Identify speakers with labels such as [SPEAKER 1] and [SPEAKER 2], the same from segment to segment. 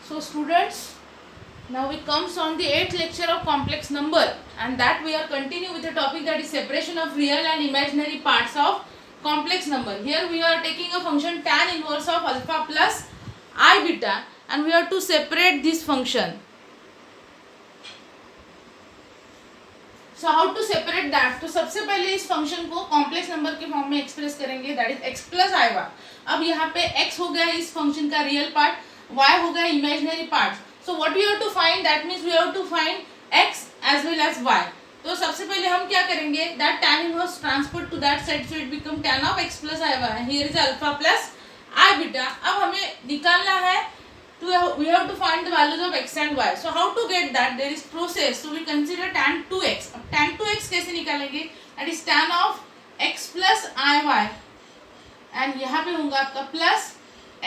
[SPEAKER 1] So students, now we comes on the 8th lecture of complex number, and that we are continue with the topic that is separation of real and imaginary parts of complex number. Here we are taking a function tan inverse of alpha plus I beta, and we have to separate this function. So how to separate that? तो सबसे पहले इस function को complex number के form में express करेंगे, that is x plus i y. अब यहाँ पे x हो गया इस फंक्शन का रियल पार्ट, y हो गया imaginary part. So what we have to find, that means we have to find x as well as y. तो सबसे पहले हम क्या करेंगे, that tan inverse transfer to that side, so it become tan of x plus i y. Here is alpha plus i beta. अब हमें निकालना है, we have to find the values of x and y. So how to get that? There is process. So we consider tan 2x. अब tan 2x कैसे निकालेंगे? That is tan of x plus iy, and यहाँ पे होगा आपका plus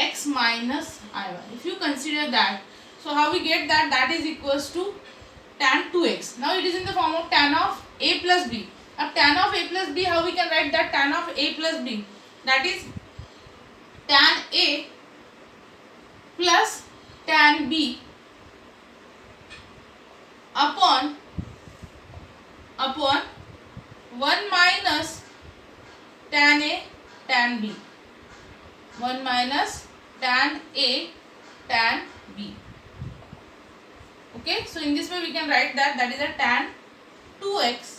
[SPEAKER 1] x minus iy. If you consider that, so how we get that? That is equals to tan 2x. Now it is in the form of tan of a plus b. अब tan of a plus b, how we can write that? Tan of a plus b, that is tan a plus tan b upon 1 minus tan a tan b, 1 minus tan a tan b. Okay, so in this way we can write that is a tan 2x.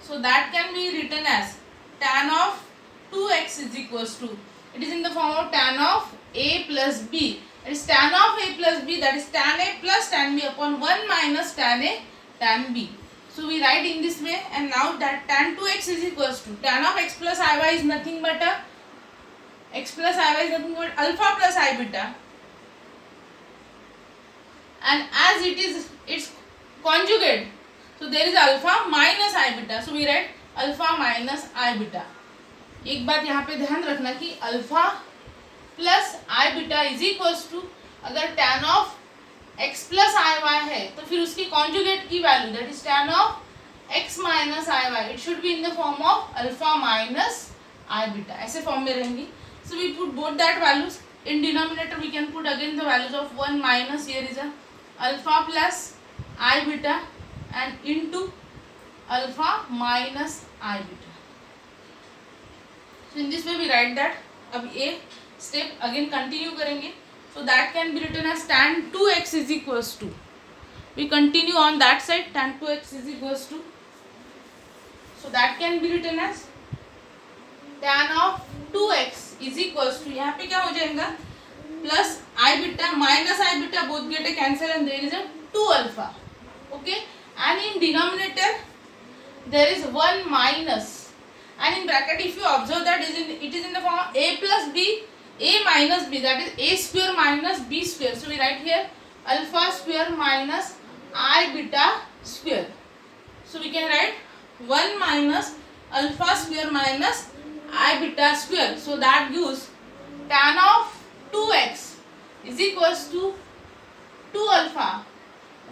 [SPEAKER 1] So that can be written as tan of 2x is equals to, it is in the form of tan of a plus b. It is tan of a plus b, that is tan a plus tan b upon 1 minus tan a tan b. So we write in this way, and now that tan 2x is equals to tan of x plus iy is nothing but x plus iy is nothing but alpha plus I beta, and as it is its conjugate, so there is alpha minus I beta. So we write alpha minus I beta. एक बात यहाँ पे ध्यान रखना कि alpha plus i beta is equals to, अगर tan of x plus i y है तो फिर उसकी कॉन्जुगेट की value, that is tan of x minus i y, it should be in the form of alpha minus i beta. ऐसे form में रहेंगी. So we put both that values in denominator. We can put again the values of 1 minus, here is alpha plus i beta and into alpha minus i beta. So in this way we write that. अब ये step again continue करेंगे. So that can be written as tan 2x is equals to, we continue on that side, tan 2x is equals to, so that can be written as tan of 2x is equals to, यहाँ पे क्या हो जाएगा, plus i beta minus i beta, both get a cancel and there is a 2 alpha. Okay, and in denominator there is 1 minus, and in bracket if you observe that it is in the form of a plus b, a minus b, that is a square minus b square. So we write here alpha square minus I beta square. So we can write 1 minus alpha square minus I beta square. So that gives tan of 2x is equals to 2 alpha,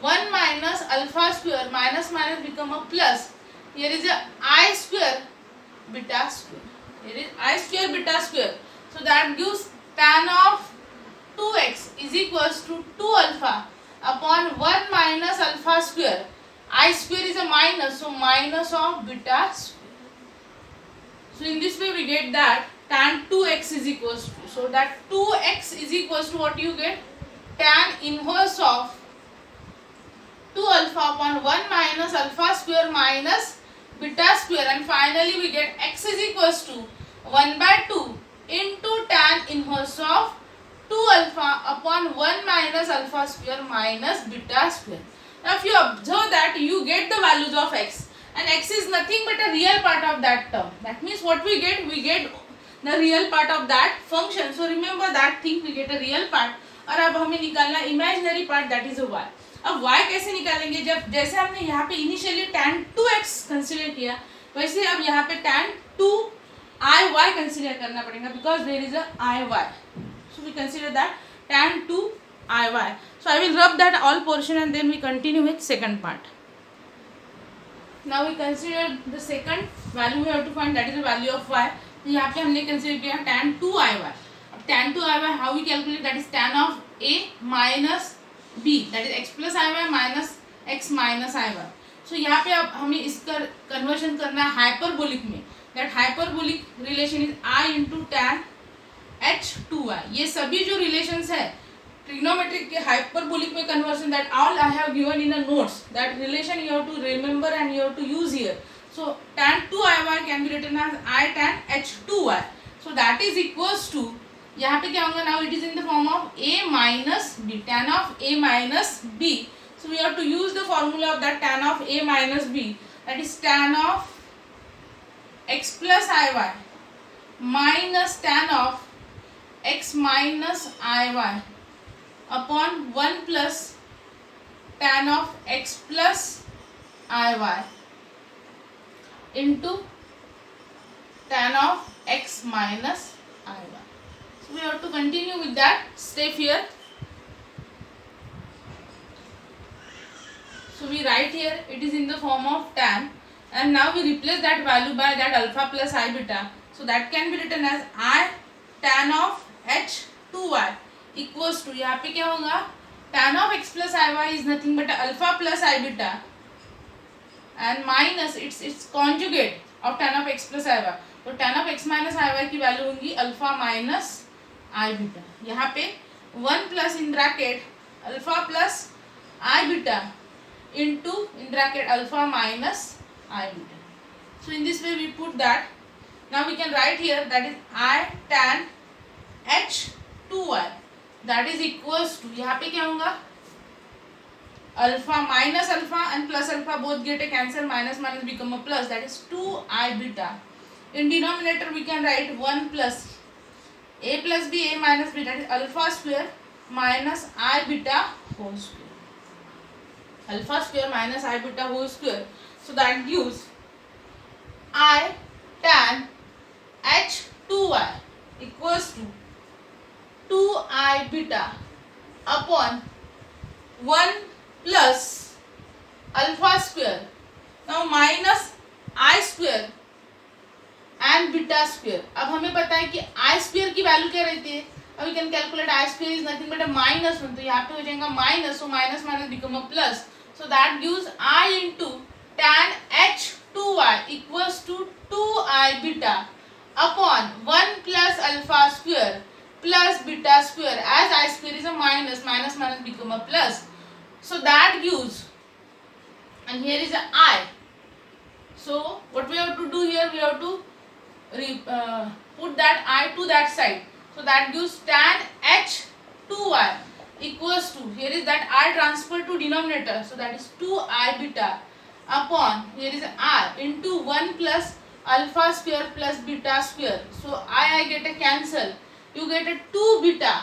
[SPEAKER 1] 1 minus alpha square, minus minus become a plus. Here is a I square beta square. Here is I square beta square. So that gives tan of 2x is equals to 2 alpha upon 1 minus alpha square. I square is a minus, so minus of beta square. So in this way we get that tan 2x is equals to, so that 2x is equals to what you get, tan inverse of 2 alpha upon 1 minus alpha square minus beta square, and finally we get x is equals to 1 by 2 into tan inverse of 2 alpha upon 1 minus alpha square minus beta square. Now if you observe that, you get the values of x, and x is nothing but a real part of that term. That means what we get the real part of that function. So remember that thing, we get a real part. और अब हमें निकालना imaginary part, that is a y. अब y कैसे निकालेंगे, जब जैसे हमने यहाँ पे इनिशियली tan 2x कंसिडर किया, वैसे अब यहाँ पे tan 2iy कंसिडर करना पड़ेगा, because there is a iy. So we consider that tan 2iy. So I will rub that all portion and then we continue with second part. Now we consider the second value we have to find, that is the value of y. यहाँ पे हमने consider किया tan 2iy. अब tan 2iy how we calculate, that is tan of a minus b, that is x plus iy minus x minus iy. सो यहाँ पे अब हमें इसका कन्वर्शन करना है हाइपरबोलिक में. That hyperbolic relation is i into tan h2y. ये सभी जो रिलेशंस है ट्रिग्नोमेट्रिक के हाइपरबोलिक में conversion, that all I have given in a notes. That relation you have to remember and you have to use here. So tan 2iy can be written as i tan h2y. So that is equals to, यहाँ पे क्या होगा, now it is in the form of a minus b, tan of a minus b. So we have to use the formula of that tan of a minus b, that is tan of x plus iy minus tan of x minus iy upon 1 plus tan of x plus iy into tan of x minus iy. So we have to continue with that step here. So we write here it is in the form of tan, and now we replace that value by that alpha plus I beta. So that can be written as I tan of h2y equals to, यहाँ पे क्या होगा, tan of x plus iy is nothing but alpha plus I beta and minus its conjugate of tan of x plus iy. तो tan of x minus iy की value होंगी alpha minus I beta. यहाँ पे 1 plus in bracket alpha plus I beta into in bracket alpha minus I beta. So in this way we put that. Now we can write here that is I tan h2y, that is equals to, यहाँ पे क्या होगा, alpha minus alpha and plus alpha both get a cancel, minus minus become a plus, that is 2I beta. In denominator we can write 1 plus a plus b a minus b, that is alpha square minus I beta whole square. Alpha square minus I beta whole square. So that gives I tan h2y equals to 2I beta upon 1 plus alpha square, now minus I square and beta square. अब हमें पता है कि I square की value क्या रहती है. अब we can calculate I square is nothing but a minus 1. तो यहाँ पे हो जाएगा minus, so minus minus become a plus. So that gives I into tan h2y equals to 2I beta upon 1 plus alpha square plus beta square. As I square is a minus, minus minus become a plus. So that gives, and here is a I. So what we have to do here, we have to put that I to that side. So that gives tan h2y equals to, here is that I transfer to denominator, so that is 2I beta upon, here is I into 1 plus alpha square plus beta square. So I get a cancel, you get a 2 beta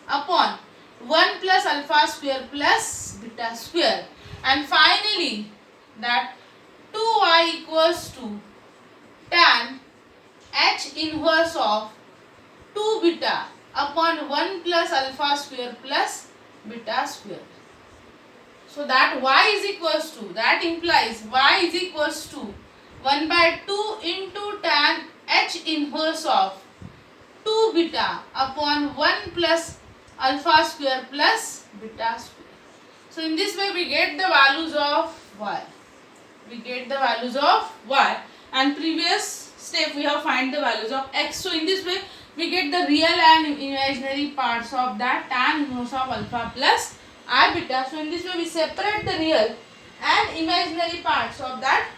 [SPEAKER 1] upon 1 plus alpha square plus beta square, and finally that 2y equals to tan h inverse of 2 beta upon 1 plus alpha square plus beta square. So that y is equals to, that implies y is equals to 1 by 2 into tan h inverse of 2 beta upon 1 plus alpha square plus beta square. So in this way we get the values of y. We get the values of y, and previous step we have find the values of x. So in this way we get the real and imaginary parts of that tan inverse of alpha plus I beta. So in this way we separate the real and imaginary parts of that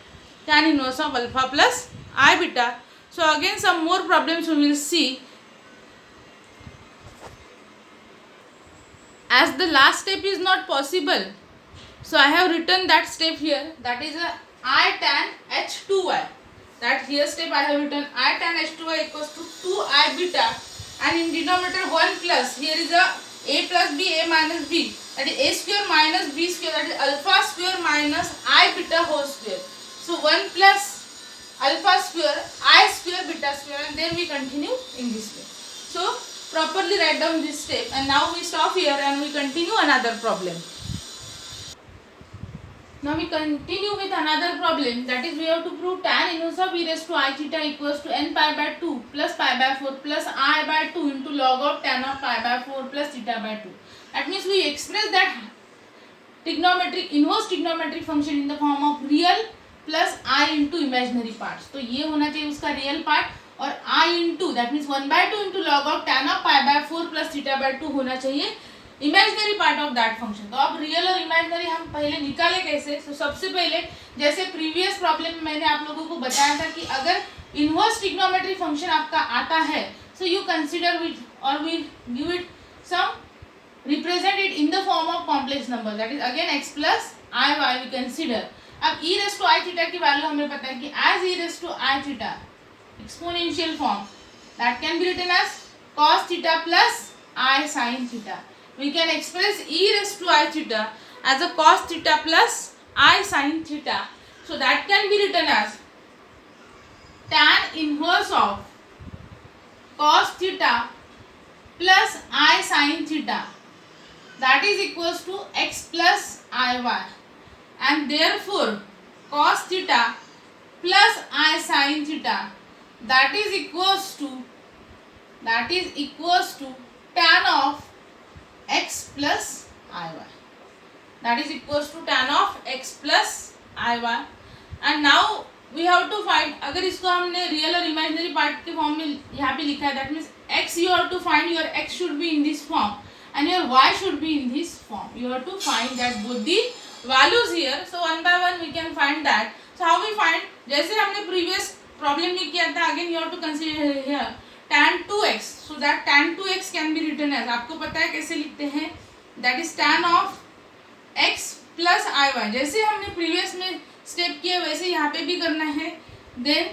[SPEAKER 1] tan inverse of alpha plus I beta. So again some more problems we will see. As the last step is not possible, so I have written that step here, that is a I tan h2y. That here step I have written I tan h2y equals to 2I beta, and in denominator 1 plus, here is a plus b, a minus b, that is a square minus b square, that is alpha square minus I beta whole square. So 1 plus alpha square, I square, beta square, and then we continue in this way. So properly write down this step, and now we stop here and we continue another problem. Now we continue with another problem, that is we have to prove tan inverse of e raised to I theta equals to n pi by 2 plus pi by 4 plus I by 2 into log of tan of pi by 4 plus theta by 2. That means we express that trigonometric inverse trigonometric function in the form of real plus I into imaginary parts. तो ये होना चाहिए उसका real part और I into that means 1 by 2 into log of tan of pi by 4 plus theta by 2 होना चाहिए imaginary part of that function. तो अब रियल और इमेजिनरी हम पहले निकाले कैसे. तो सबसे पहले जैसे प्रीवियस प्रॉब्लम में मैंने आप लोगों को बताया था कि अगर इनवर्स ट्रिग्नोमेट्री फंक्शन आपका आता है सो यू कंसीडर विथ और we give it some represent it in the form of complex number that is again x plus i y we consider. अब e raise to i theta की वैल्यू हमें पता है कि as e raise to i theta exponential form that can be written as cos theta plus i sin theta. We can express e raised to I theta as a cos theta plus I sin theta. So that can be written as tan inverse of cos theta plus I sin theta, that is equals to x plus iy, and therefore cos theta plus I sin theta, that is equals to tan of x plus iy, that is equals to tan of x plus iy. and now we have to find, अगर इसको हमने real और imaginary part के form में यहाँ पे लिखा है that means x you have to find, your x should be in this form and your y should be in this form. You have to find that both the values here. So one by one we can find that. So how we find, जैसे हमने previous problem में किया था, again you have to consider here tan 2x, so that tan 2x can be written as, आपको पता है कैसे लिखते हैं, that is tan of x plus iy. जैसे हमने previous में स्टेप किया वैसे यहाँ पे भी करना है. then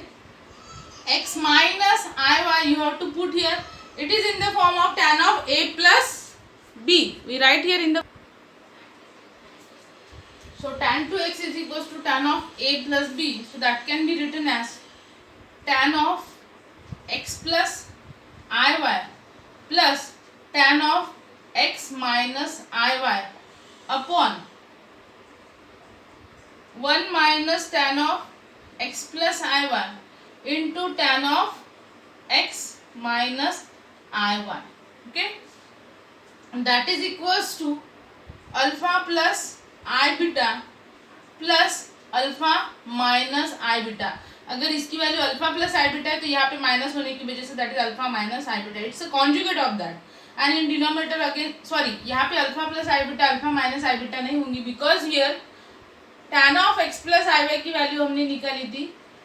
[SPEAKER 1] x minus iy you have to put here, it is in the form of tan of a plus b. we write here in the, so tan 2x is equals to tan of a plus b, so that can be written as tan of x plus iy plus tan of x minus iy upon 1 minus tan of x plus iy into tan of x minus iy. Okay, and that is equals to alpha plus I beta plus alpha minus I beta. अगर इसकी value alpha plus i beta है तो यहाँ पे माइनस होने की वजह से that is alpha minus i beta, it's a conjugate of that. And in denominator again sorry यहाँ पे alpha plus i beta alpha minus i beta नहीं होंगी because here tan of x plus i y की value हमने निकाली थी.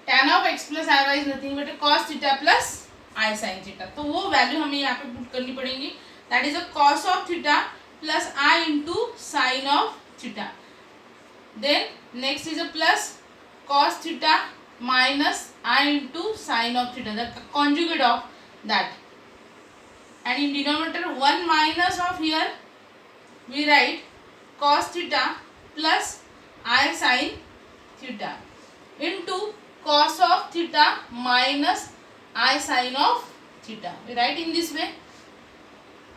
[SPEAKER 1] tan of x plus i y is nothing but cos theta plus i sin theta, तो वो value हमें यहाँ पे पुट करनी पड़ेगी. That is a cos of theta plus i into sine of theta. Then next is a plus cos theta minus I into sin of theta, the conjugate of that. And in denominator 1 minus of here we write cos theta plus I sin theta into cos of theta minus I sin of theta. We write in this way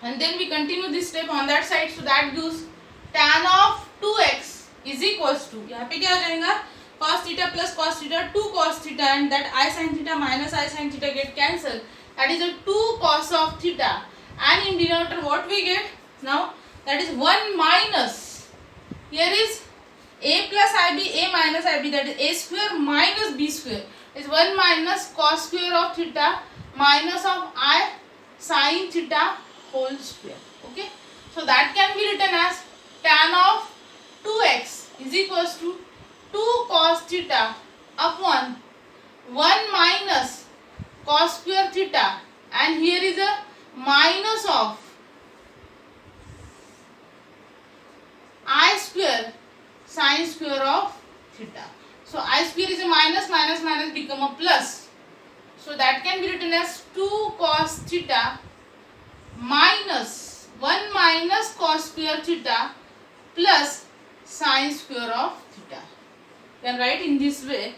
[SPEAKER 1] and then we continue this step on that side. So that gives tan of 2x is equals to, यहाँ पे क्या हो जाएगा, cos theta plus cos theta 2 cos theta, and that I sin theta minus I sin theta get cancelled, that is a 2 cos of theta. And in denominator what we get now, that is 1 minus, here is a plus ib a minus ib, that is a square minus b square, is 1 minus cos square of theta minus of I sin theta whole square. Okay, so that can be written as tan of 2x is equals to 2 cos theta upon 1 minus cos square theta, and here is a minus of I square sin square of theta. So I square is a minus, minus minus become a plus, so that can be written as 2 cos theta minus 1 minus cos square theta plus sin square of theta. Can write in this way.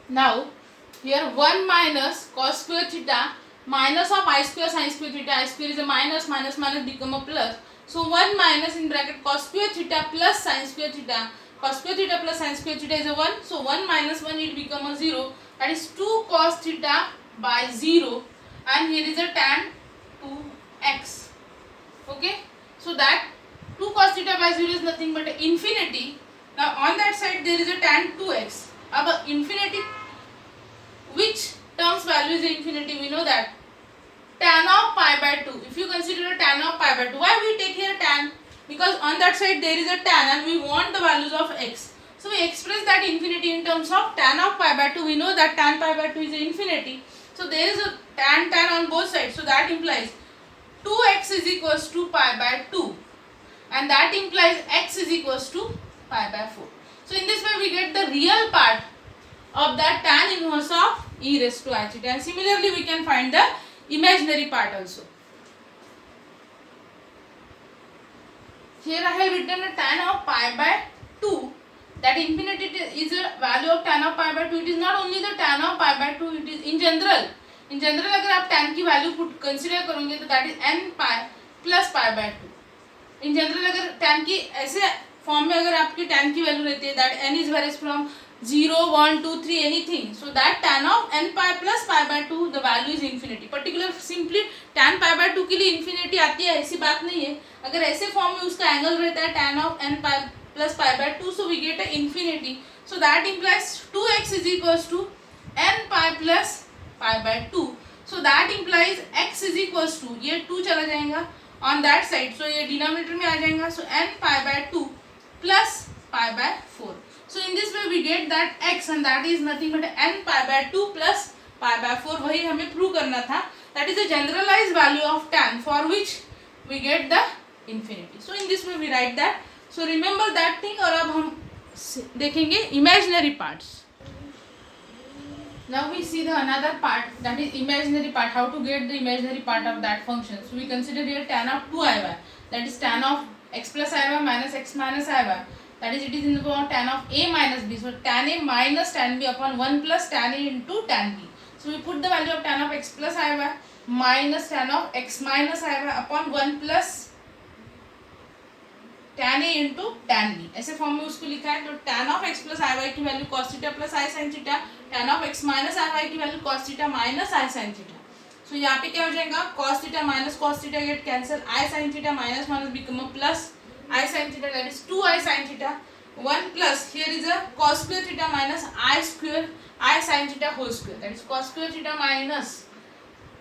[SPEAKER 1] Now here 1 minus cos square theta minus of I square sin square theta, I square is a minus, minus minus become a plus, So 1 minus in bracket cos square theta plus sin square theta. Cos square theta plus sin square theta is a 1. So 1 minus 1 it become a 0. That is 2 cos theta by 0. And here is a tan 2x. Okay. So that 2 cos theta by 0 is nothing but infinity. Now on that side there is a tan 2x. अब infinity, which terms value is infinity? We know that tan of pi by 2. If you consider a tan of pi by 2, why we take here tan? Because on that side there is a tan and we want the values of x. So we express that infinity in terms of tan of pi by 2. We know that tan pi by 2 is infinity. So there is a tan on both sides. So that implies 2x is equals to pi by 2. And that implies x is equals to pi by 4. So in this way we get the real part of that tan inverse of e raised to I theta. And similarly we can find the imaginary part also. Here I have written a tan of pi by 2. That infinity is a value of tan of pi by 2. It is not only the tan of pi by 2, it is in general. In general अगर आप tan की value put consider करोगे तो that is n pi plus pi by 2. In general अगर tan की ऐसे form में अगर आपकी tan की वैल्यू रहती है that n is varies from 0, 1, 2, 3 anything, so that tan of n pi plus pi by 2 the value is infinity. Particular simply tan pi by 2 के लिए infinity आती है ऐसी बात नहीं है. अगर ऐसे फॉर्म में उसका एंगल रहता है tan of n pi plus pi by 2, so we get a infinity. So that implies 2x is equals to n pi plus pi by 2. So that implies x is equals to, ये 2 चला जाएगा on that side, so ये denominator में आ जाएगा. So n pi by 2 plus pi by 4. So in this way we get that x and that is nothing but n pi by 2 plus pi by 4. वही हमें prove करना था. That is a generalized value of tan for which we get the infinity. So in this way we write that. So remember that thing. और अब हम देखेंगे imaginary parts. Now we see the another part, that is imaginary part. How to get the imaginary part of that function? So we consider here tan of 2iy. That is tan of x plus iy minus x minus iy. That is, it is in the form tan of a minus b. So tan a minus tan b upon 1 plus tan a into tan b. So we put the value of tan of x plus iy minus tan of x minus iy upon 1 plus tan a into tan b. ऐसे form में उसको लिखा है. तो tan of x plus iy की value cos theta plus i sin theta, tan of x minus iy की value cos theta minus i sin theta. So यहाँ पे क्या हो जाएगा, cos theta minus cos theta get cancel, i sin theta minus minus become a plus I sin theta, that is 2i sin theta. 1 plus, here is a cos square theta minus I square I sin theta whole square, that is cos square theta minus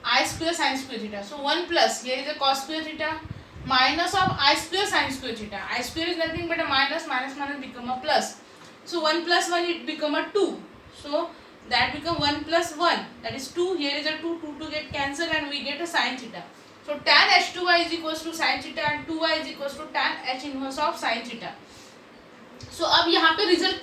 [SPEAKER 1] I square sin square theta. So 1 plus, here is a cos square theta minus of I square sin square theta. I square is nothing but a minus, minus minus become a plus. So 1 plus 1 it become a 2. So that become 1 plus 1, that is 2. Here is a 2, 2 get cancelled and we get a sin theta. So tan h2y is equals to sin theta and 2y is equals to tan h inverse of sin theta. So अब यहाँ पे result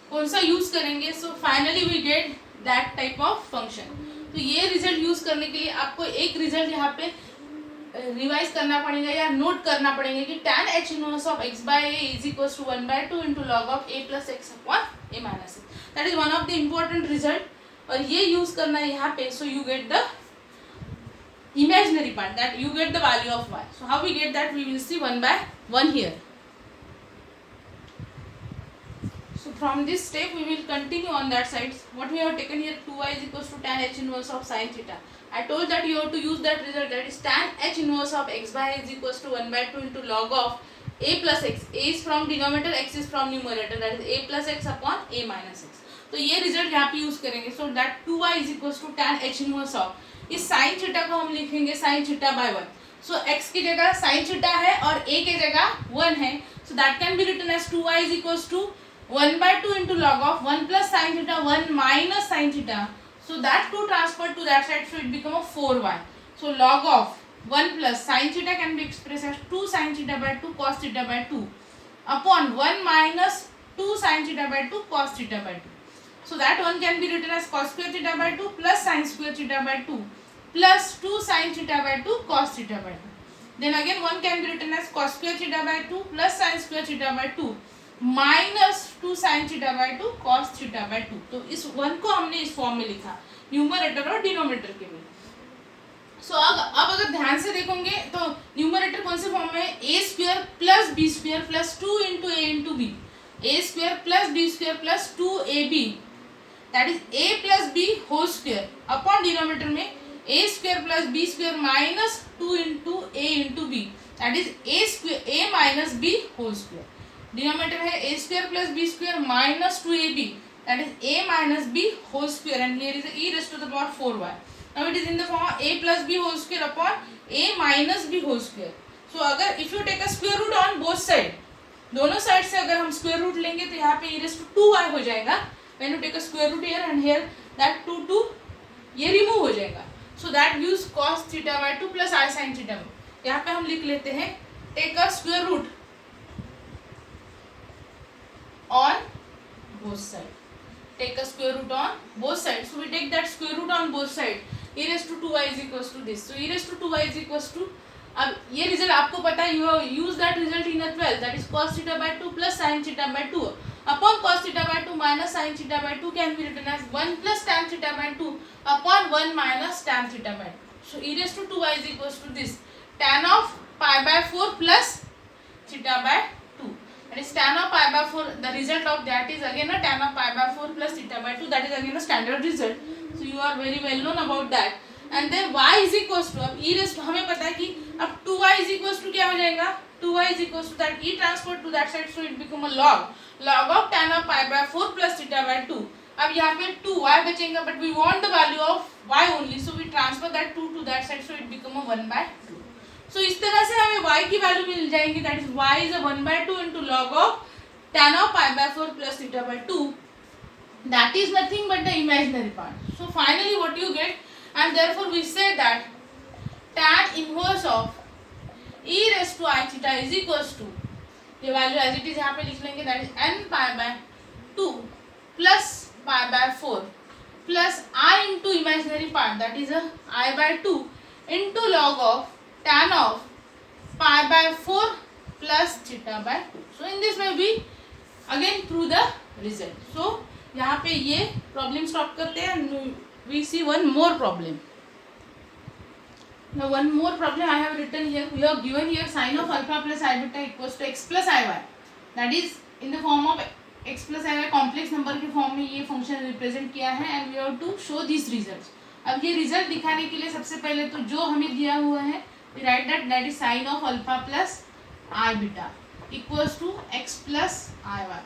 [SPEAKER 1] कौन सा use करेंगे? So finally we get that type of function. तो ये result use करने के लिए आपको एक रिजल्ट यहाँ पे रिवाइज करना पड़ेगा या नोट करना पड़ेगा कि tan h inverse of x by a is equals to 1 by 2 into log of a plus x upon a minus x. That is one of the important result. और ये यूज करना है यहाँ पे. So you get the imaginary part, that you get the value of y. So how we get that, we will see one by one here. So from this step we will continue on that side. What we have taken here, 2y is equals to tan h inverse of sin theta. I told that you have to use that result, that is tan h inverse of x by a is equals to 1 by 2 into log of a plus x. A is from denominator, x is from numerator, that is a plus x upon a minus x. तो ये result यहाँ पे use करेंगे. So that 2y is equals to tan h inverse of, इस sine theta को हम लिखेंगे sine theta by 1. So x की जगह साइन थीटा है और a की जगह 1 है. So that can be written as 2y is equals to 1 by 2 into log of 1 plus sin theta 1 minus sin theta. So that 2 transferred to that side, so it become a 4y. So log of 1 plus sin theta can be expressed as 2 sin theta by 2 cos theta by 2 upon 1 minus 2 sin theta by 2 cos theta by 2. So that one can be written as cos square theta by 2 plus sin square theta by 2 plus 2 sin theta by 2 cos theta by 2. Then again one can be written as cos square theta by 2 plus sin square theta by 2 minus 2 sin theta by 2 cos theta by 2. तो इस one को हमने इस form में लिखा numerator और denominator के लिए. सो अब अगर ध्यान से देखोगे तो न्यूमरेटर कौन से फॉर्म में है, a square plus b square plus 2 into a into b, a square plus b square plus 2ab, that is a plus b whole square upon denominator में a square plus b square minus 2 into a into b, that is a square a minus b whole square. Denominator है a square plus b square minus 2ab, that is a minus b whole square, and here is e raised to the power 4y. Now it is in the form of a plus b whole square upon a minus b whole square. So अगर if you take a square root on both side, दोनों side से अगर हम square root लेंगे तो यहाँ पे e raised to 2y हो जाएगा। When you take a square root here and here, that 2 ये रिमूव हो जाएगा। So that gives cos theta by 2 plus I sin theta। यहाँ पे हम लिख लेते हैं take a square root on both side, take a square root on both sides. So we take that square root on both sides, e raised to 2y is equals to this. So e raised to 2y is equals to, अब ये result आपको पता है, you use that result in a 12, that is cos theta by 2 plus sin theta by 2 upon cos theta by 2 minus sin theta by 2 can be written as 1 plus tan theta by 2 upon 1 minus tan theta by 2. So e raised to 2y is equals to this, tan of pi by 4 plus theta by 2. That is tan of pi by 4. The result of that is again a tan of pi by 4 plus theta by 2. That is again a standard result. So you are very well known about that. And then y is equals to, अब e raised to हमें पता है कि अब 2y is equals to क्या हो जाएगा, 2y is equals to that e transferred to that side, so it become a log of tan of pi by 4 plus theta by 2. अब यहाँ पे 2y बचेगा, but we want the value of y only, so we transfer that 2 to that side, so it become a 1 by 2. So इस तरह से हमें y की value मिल जाएंगी, that is y is a 1 by 2 into log of tan of pi by 4 plus theta by 2. That is nothing but the imaginary part. So finally what you get, and therefore we say that tan inverse of e raised to I theta is equals to, ये value as it is यहाँ पे लिख लेंगे, that is n pi by 2 plus pi by 4 plus I into imaginary part, that is a I by 2 into log of tan of pi by 4 plus theta by 2. So in this way we again prove the result. So यहाँ पे ये problem stop करते हैं, we see one more problem. Now one more problem I have written here. We have given here sin of alpha plus I beta equals to x plus iy. That is in the form of x plus iy, complex number के form में ये function represent किया है, and we have to show this result. अब ये result दिखाने के लिए सबसे पहले तो जो हमें दिया हुआ है, we write that is sin of alpha plus I beta equals to x plus iy.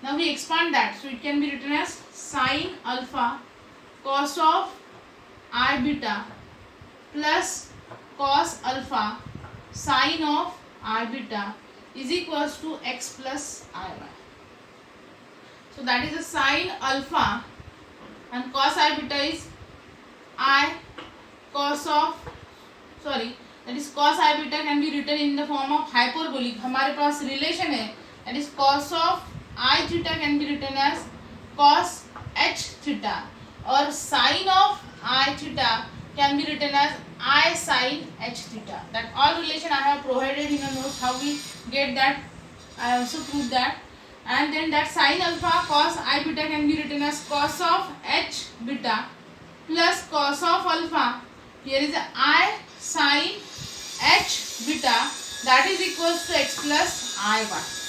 [SPEAKER 1] Now we expand that, so it can be written as sin alpha cos of I beta plus cos alpha sin of I beta is equals to x plus iy. So that is a sin alpha and cos I beta is I cos of, that is cos I beta can be written in the form of hyperbolic. हमारे पास relation है, that is cos of I theta can be written as cos h theta, और sin of I theta can be written as I sin h theta. That all relation I have provided in a note. How we get that, I also proved that. And then that sin alpha cos I beta can be written as cos of h beta plus cos of alpha. Here is I sin h beta, that is equals to x plus iy.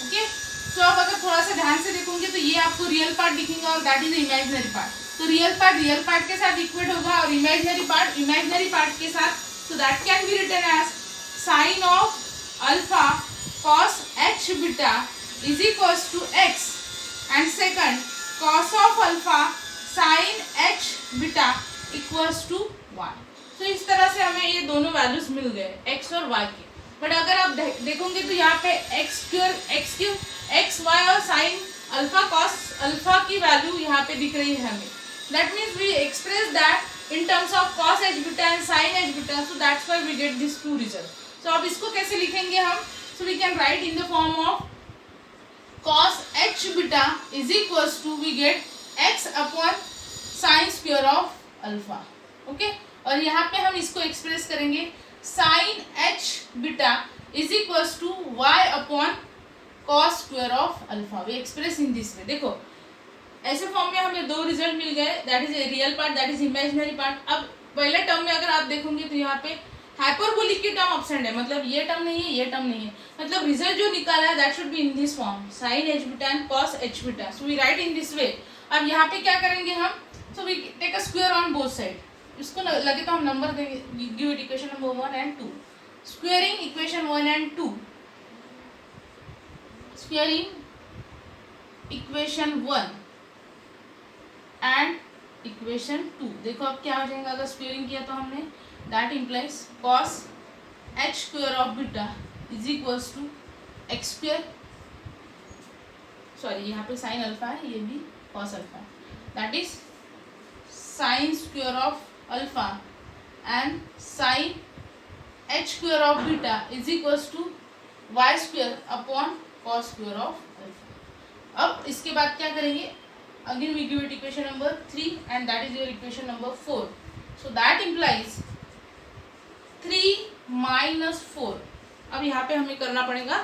[SPEAKER 1] Okay. तो आप अगर थोड़ा सा ध्यान से देखोगे तो ये आपको रियल पार्ट दिखेगा और दैट इज इमेजिनरी पार्ट. तो रियल पार्ट के साथ इक्वेट होगा और इमेजिनरी पार्ट के साथ, so that can be written as sin of alpha cos h beta is equals to x, and second cos of alpha sin h beta equals to y. तो इस तरह से हमें ये दोनों वैल्यूज मिल गए x और y के. बट अगर आप देखोगे तो यहाँ पे x y और साइन अल्फा कॉस अल्फा की वैल्यू यहाँ पे दिख रही है हमें. That means we express that in terms of cos h beta and sine h beta, so that's why we get this to result. So अब इसको कैसे लिखेंगे हम, so we can write in the form of cos h beta is equals to we get x upon sine square of alpha. Okay, और यहाँ पे हम इसको एक्सप्रेस करेंगे sine h beta is equals to y upon cos square of alpha. We express in this way. देखो ऐसे form में हमें दो रिजल्ट मिल गए, that is a real part, that is imaginary part. अब पहले टर्म में अगर आप देखोगे तो यहाँ पे हाइपरबोलिक की टर्म एब्सेंट है, मतलब ये टर्म नहीं है, ये टर्म नहीं है, मतलब रिजल्ट जो निकाला है that should be in this form sine h beta and cos h beta. So we write in this way. अब यहाँ पे क्या करेंगे हम, so we take a square on both side. इसको लगे तो हम नंबर देंगे, give it equation number 1 and 2. Squaring equation 1 and 2, squaring equation 1 and equation 2. देखो अब क्या हो जाएगा अगर स्क्वेयरिंग किया तो हमने, that implies cos h square of beta is equals to x square, sorry यहाँ पे साइन अल्फा है, ये भी cos alpha, that is sine square of alpha and sine h square of beta is equals to y square upon cos square of alpha. अब इसके बाद क्या करेंगे, again we give it equation number 3 and that is your equation number 4. So that implies 3 minus 4. अब यहाँ पे हमें करना पड़ेगा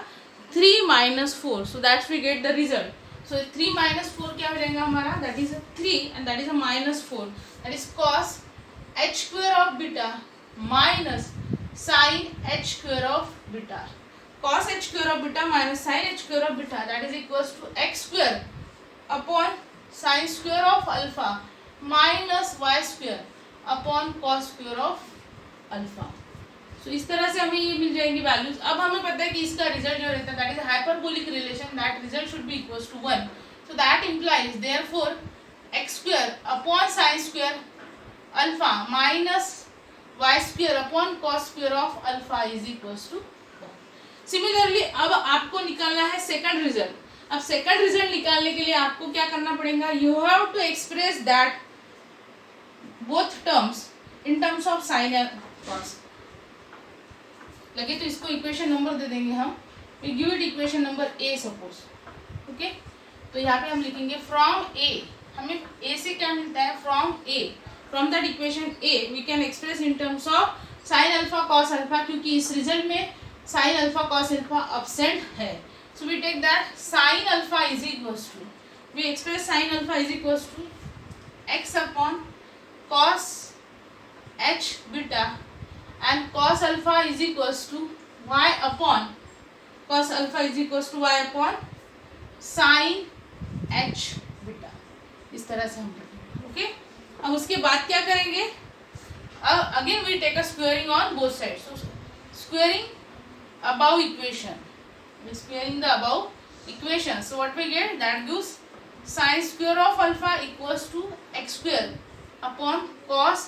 [SPEAKER 1] 3 minus 4, so that we get the result. So 3 minus 4 क्या हो जाएगा हमारा, that is a 3 and that is a minus 4, that is cos h square of beta minus sin h square of beta. Cos h square of beta minus sin h square of beta, that is equals to x square upon sin square of alpha minus y square upon cos square of alpha. So इस तरह से हमें ये मिल जाएंगी values. अब हमें पता है कि इसका रिजल्ट जो रहता है that is hyperbolic relation, that result should be equals to 1. So that implies therefore x square upon sin square alpha minus y square upon cos square of alpha is equals to 1. Similarly अब आपको निकालना है second result. अब second result निकालने के लिए आपको क्या करना पड़ेगा, you have to express that both terms in terms of sine and cos. लगे तो इसको इक्वेशन नंबर दे देंगे हम, we give it equation number A suppose. Okay, तो यहाँ पे हम लिखेंगे फ्रॉम ए, हमें ए से क्या मिलता है, from A, from that equation A V can express in terms of sine alpha cos alpha, क्योंकि इस रिजल्ट में sign alpha cos alpha absent है. So we take that sin alpha is equals to, we express sin alpha is equals to x upon cos h beta and cos alpha is equals to y upon cos alpha is equals to y upon sin h beta. इस तरह से हम करेंगे. Okay, अब उसके बाद क्या करेंगे, again we take a squaring on both sides. So squaring above equation, we squaring the above equation, so what we get, that gives sin square of alpha equals to x square upon cos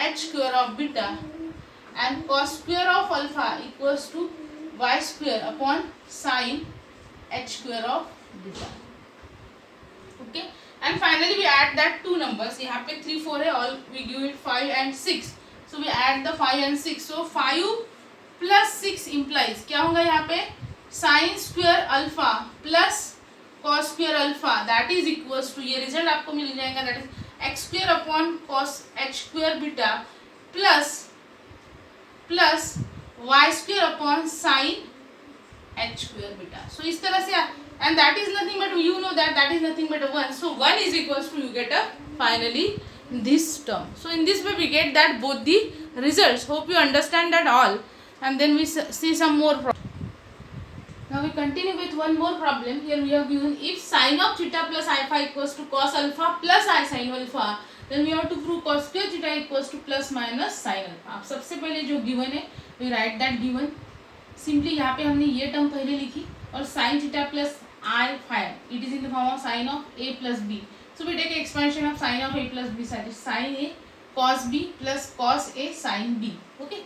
[SPEAKER 1] h square of beta and cos square of alpha equals to y square upon sin h square of beta. Okay, and finally we add that two numbers. यहाँ पे 3 4 है, all we give it 5 and 6, so we add the 5 and 6. so 5 plus 6 implies क्या होगा यहाँ पे, sine square alpha plus cos square alpha, that is equals to, ये result आपको मिल जाएगा, that is x square upon cos h square beta plus plus y square upon sine h square beta. So इस तरह से, and that is nothing but you know that is nothing but 1. So 1 is equals to, you get a finally this term. So in this way we get that both the results. Hope you understand that all, and then we see some more problems. Now we continue with one more problem. Here we have given if sin of theta plus alpha equals to cos alpha plus I sin alpha, then we have to prove cos square theta equals to plus minus sin alpha. अब सबसे पहले जो given है we write that given. Simply यहाँ पे हमने ये term पहले लिखी और sin theta plus I phi, it is in the form of sin of a plus b. So we take expansion of sin of a plus b, that is sin a cos b plus cos a sin b. Okay.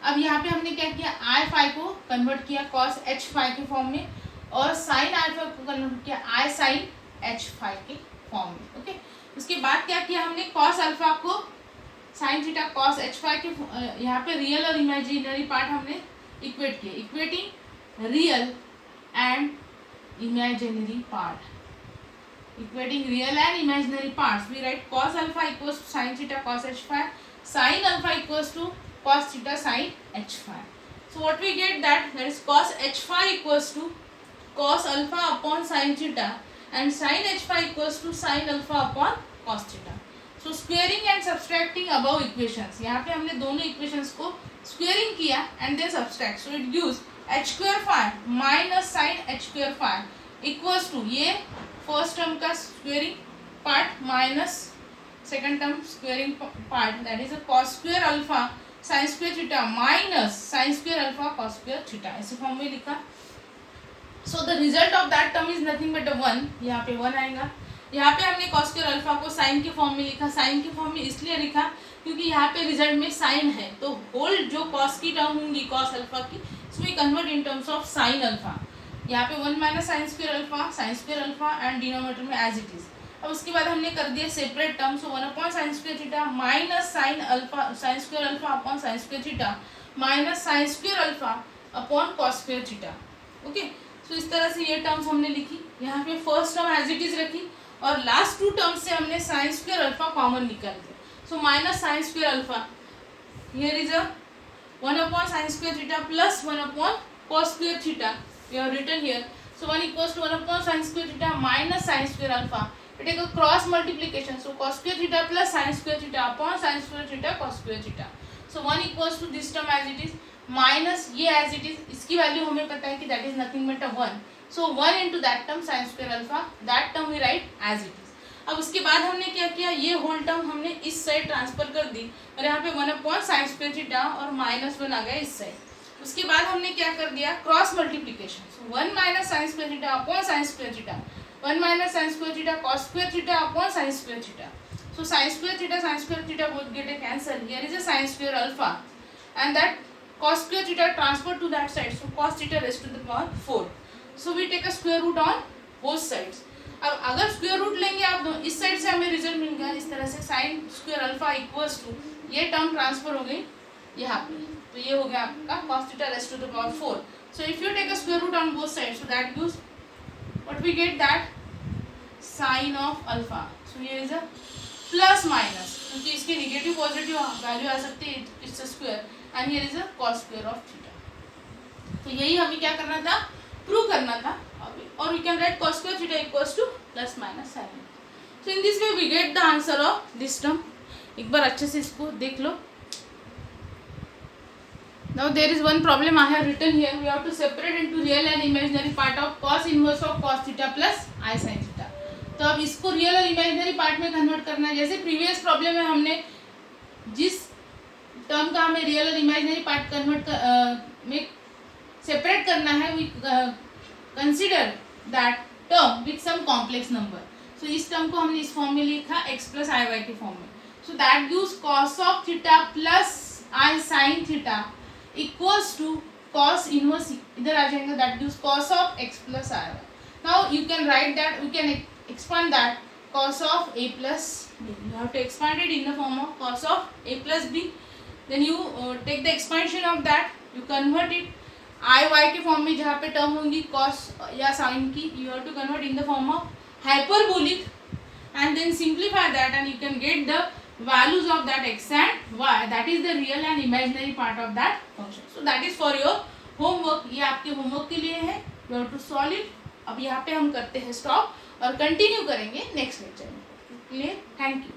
[SPEAKER 1] अब यहाँ पे हमने क्या किया, i phi को convert किया cos h phi के form में और साइन अल्फा को कन्वर्ट किया आई साइन एच फाई के फॉर्म में. ओके, उसके बाद क्या किया हमने, कॉस अल्फा को sine theta cos h phi के यहाँ पे रियल और इमेजिनरी पार्ट हमने इक्वेट किए. Equating real and imaginary part, equating real and imaginary parts, we write cos alpha equals to sine theta cos h phi, sine alpha equals to cos theta sin h phi. So what we get, that is cos h phi equals to cos alpha upon sin theta and sin h phi equals to sin alpha upon cos theta. So squaring and subtracting above equations, यहाँ पे हमने दोनों equations को squaring किया and then subtract, so it gives h square five minus sine h square five equals to ये first term का squaring part minus second term squaring part, that is a cos square alpha sine square theta minus sine square alpha cos square theta, ऐसे form में लिखा. So the result of that term is nothing but 1, यहाँ पे 1 आएगा. यहाँ पे हमने cos square alpha को साइन के फॉर्म में लिखा, साइन के फॉर्म में इसलिए लिखा क्योंकि यहाँ पे रिजल्ट में साइन है, तो होल जो cos की टर्म होंगी cos अल्फा की, इसमें convert in terms of sine alpha. यहाँ पे 1 minus sine square alpha and denominator में एज इट इज. अब उसके बाद हमने कर दिया separate term, so 1 upon sine square theta minus sine square alpha upon sine square theta minus sine square alpha upon cos square theta. Okay, so इस तरह से ये टर्म्स हमने लिखी. यहाँ पे first term as it is रखी और लास्ट टू टर्म्स से हमने साइन स्क्वायर अल्फा कॉमन निकाल दिया. So minus sine square alpha, here is a 1 upon sin square theta plus 1 upon cos square theta. We have written here. So 1 equals to 1 upon sin square theta minus sin square alpha. We take a cross multiplication. So cos square theta plus sin square theta upon sin square theta cos square theta. So 1 equals to this term as it is minus ये as it is. इसकी value हमें पता है कि that is nothing but a 1. So 1 into that term sin square alpha. That term we write as it is. अब उसके बाद हमने क्या किया, ये होल टर्म हमने इस साइड ट्रांसफर कर दी और यहाँ पे 1 अपॉन साइन स्क्वायर थीटा और -1 आ गया इस साइड. उसके बाद हमने क्या कर दिया, cross multiplication. So 1 minus sine square theta upon sine square theta, 1 minus sine square theta cos square theta upon sine square theta. So sine square theta both get a cancel. Here is a sine square alpha and that cos square theta transfer to that side, so cos theta raise to the power 4. So we take a square root on both sides. अब अगर square root लेंगे आप इस side से हमें result मिल गया इस तरह से, sine square alpha equals to ये टर्म ट्रांसफर हो गई यहाँ पे, तो ये हो गया आपका cos theta raise to the power 4. So if you take a square root on both side, so that gives what we get, that sine of alpha. So here is a plus minus, क्योंकि इसकी negative positive value आ सकती है, it's a square and here is a cos square of theta. तो यही हमें क्या करना था, प्रूव करना था. और we can write cos square theta equals to plus minus sin. So in this way we get the answer of this term. एक बार अच्छे से इसको देख लो. Now there is one problem I have written here. We have to separate into real and imaginary part of cos inverse of cos theta plus I sin theta. तो अब इसको real और imaginary part में convert करना है. जैसे previous problem में हमने जिस टर्म का हमें रियल और इमेजिनरी पार्ट कन्वर्ट में सेपरेट करना है, we consider that term with some complex number. So इस टर्म को हमने इस फॉर्म में लिखा x plus i y के फॉर्म में. So that gives cos of theta plus I sin theta equals to cos inverse, इधर आ जाएगा, that gives cos of x plus i y. Now you can write that, we can expand that cos of a plus b. You have to expand it in the form of cos of a plus b. Then you take the expansion of that, you convert it i y के form में, जहाँ पे term होंगी cos या sine की, you have to convert in the form of hyperbolic and then simplify that and you can get the values of that x and y, that is the real and imaginary part of that function. So that is for your homework. ये आपके homework के लिए है, you have to solve it. अब यहाँ पे हम करते हैं स्टॉप और कंटिन्यू करेंगे नेक्स्ट लेक्चर में. क्लियर? Thank you.